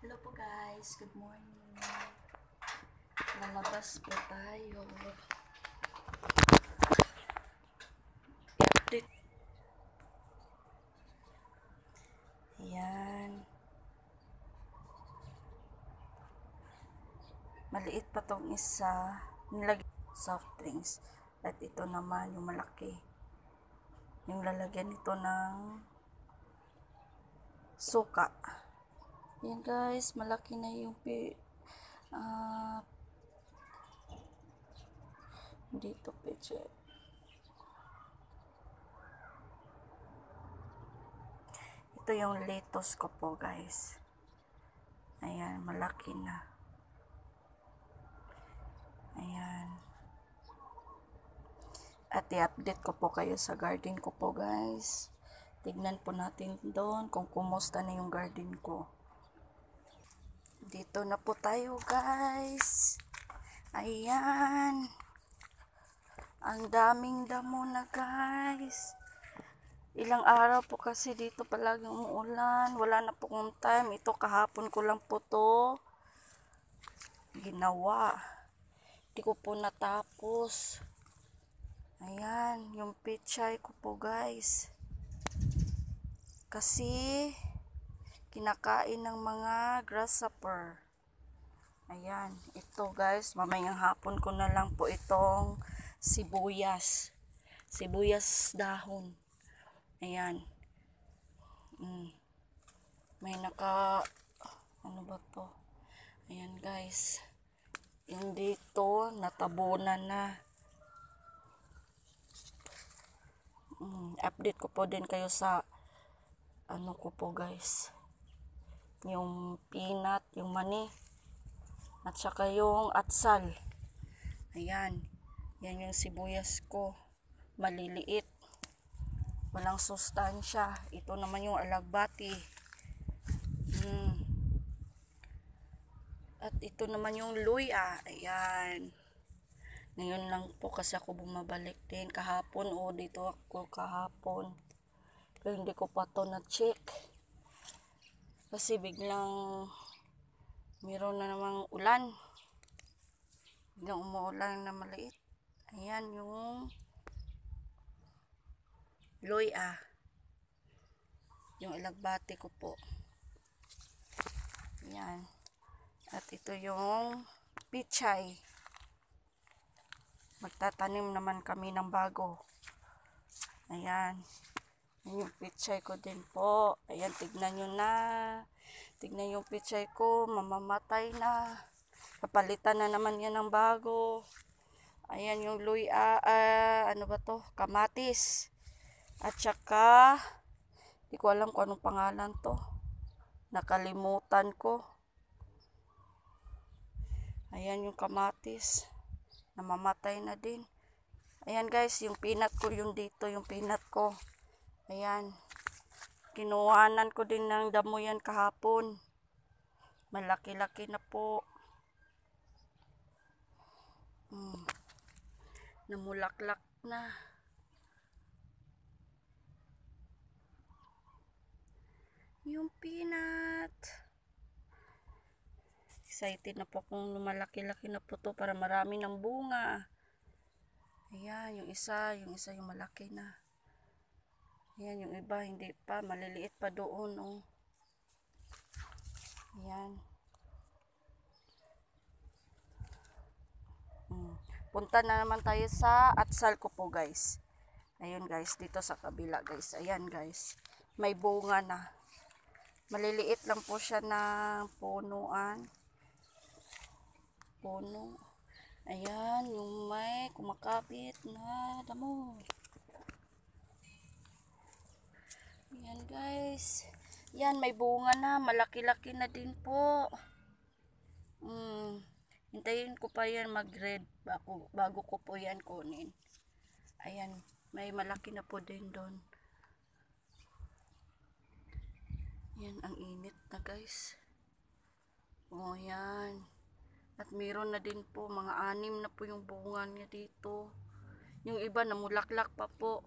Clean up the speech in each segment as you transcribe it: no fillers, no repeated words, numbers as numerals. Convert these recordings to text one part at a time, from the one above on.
Hello po guys, good morning. Lalabas po tayo. I-update. Ayan. Maliit pa tong isa. Nilagyan soft drinks. At ito naman yung malaki. Yung lalagyan nito ng suka. Ayan guys, malaki na yung dito picture. Ito yung lettuce ko po guys. Ayan, malaki na. Ayan. At i-update ko po kayo sa garden ko po guys. Tignan po natin doon kung kumusta na yung garden ko. Dito na po tayo guys. Ayan. Ang daming damo na guys. Ilang araw po kasi dito palaging umuulan. Wala na po kong time. Ito kahapon ko lang po to ginawa. Hindi ko po natapos. Ayan. Yung pechay ko po guys. Kasi kinakain ng mga grasshopper. Ayan, ito guys, mamayang hapon ko na lang po itong sibuyas. Sibuyas dahon. Ayan. May ano ba to? Ayan guys. Yung dito, natabunan na. Update ko po din kayo sa ano ko po guys. Yung peanut, yung mani. At saka yung atsal. Ayan. Yan yung sibuyas ko. Maliliit. Walang sustansya. Ito naman yung alagbati. At ito naman yung luya. Ayan. Ngayon lang po kasi ako bumabalik din. Kahapon dito ako kahapon. Pero hindi ko pa to na-check. Kasi biglang meron na namang ulan. Biglang umuulan na maliit. Ayan yung luya. Yung alagbati ko po. Ayan. At ito yung pechay. Magtatanim naman kami ng bago. Ayan. Yung pechay ko din po. Ayan, tignan nyo na. Tignan yung pechay ko. Mamamatay na. Kapalitan na naman yan ng bago. Ayan yung luya. Ano ba to? Kamatis. At saka, di ko alam kung anong pangalan to. Nakalimutan ko. Ayan yung kamatis. Namamatay na din. Ayan guys, yung peanut ko, yung dito, yung peanut ko. Ayan. Kinuhanan ko din ng damo yan kahapon. Malaki-laki na po. Namulaklak na. Yung peanut. Excited na po kung lumalaki-laki na po to para marami ng bunga. Ayan, yung isa yung malaki na. Ayan, yung iba hindi pa, maliliit pa doon, oh. Ayan. Punta na naman tayo sa atsal ko po, guys. Ayun, guys, dito sa kabila, guys. Ayan, guys. May bunga na. Maliliit lang po siya ng punuan. Puno. Ayan, yung may kumakapit na damo. Ayan guys. Yan, may bunga na. Malaki-laki na din po. Hintayin ko pa yan mag-red bago ko po yan kunin. Ayan, may malaki na po din doon. Yan, ang init na guys. Oh, yan. At meron na din po, mga 6 na po yung bunga niya dito. Yung iba namulaklak pa po.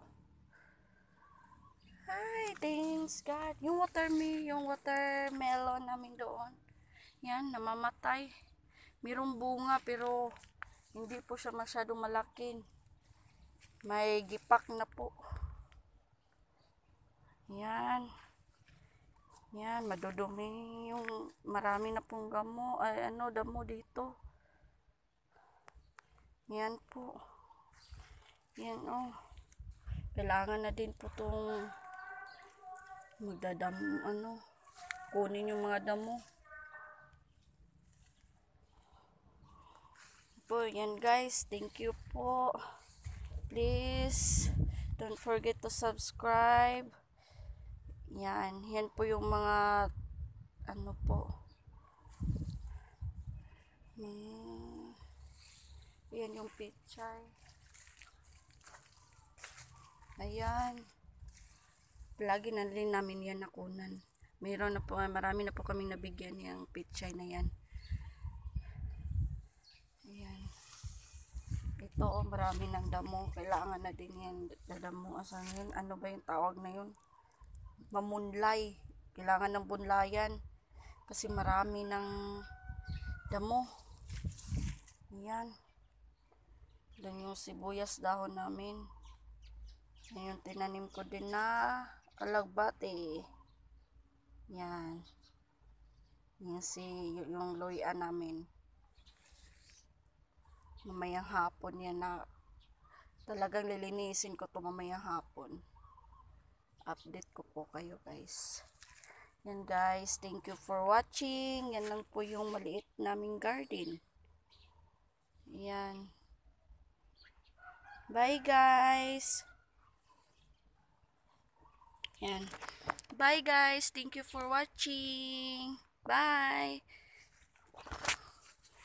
Hi, thanks God. Yung watermelon namin doon. Yan, namamatay. Mayroong bunga pero hindi po siya masyadong malaki. May gipak na po. Yan. Yan, madudumi yung marami na pong damo dito. Yan po. Yan oh. Kailangan na din po tong kunin yung mga damo. Po, yan guys, thank you po. Please, don't forget to subscribe. Yan po yung mga po. Yan yung picture. Ayan. Lagi na rin namin yan nakunan. Marami na po kaming nabigyan yung picture na yan. Ayan. Ito, marami ng damo. Kailangan na din yan. Damo, asan yun? Ano ba yung tawag na yun? Mamunlay. Kailangan ng bunlayan. Kasi marami ng damo. Ayan. Doon yung sibuyas dahon namin. Ayan yung tinanim ko din na alagbati. Yan. Yan yung loyan namin. Mamayang hapon yan na talagang lilinisin ko to mamayang hapon. Update ko po kayo guys. Yan guys, thank you for watching. Yan lang po yung maliit naming garden. Yan. Bye guys. Yan. Bye guys. Thank you for watching. Bye.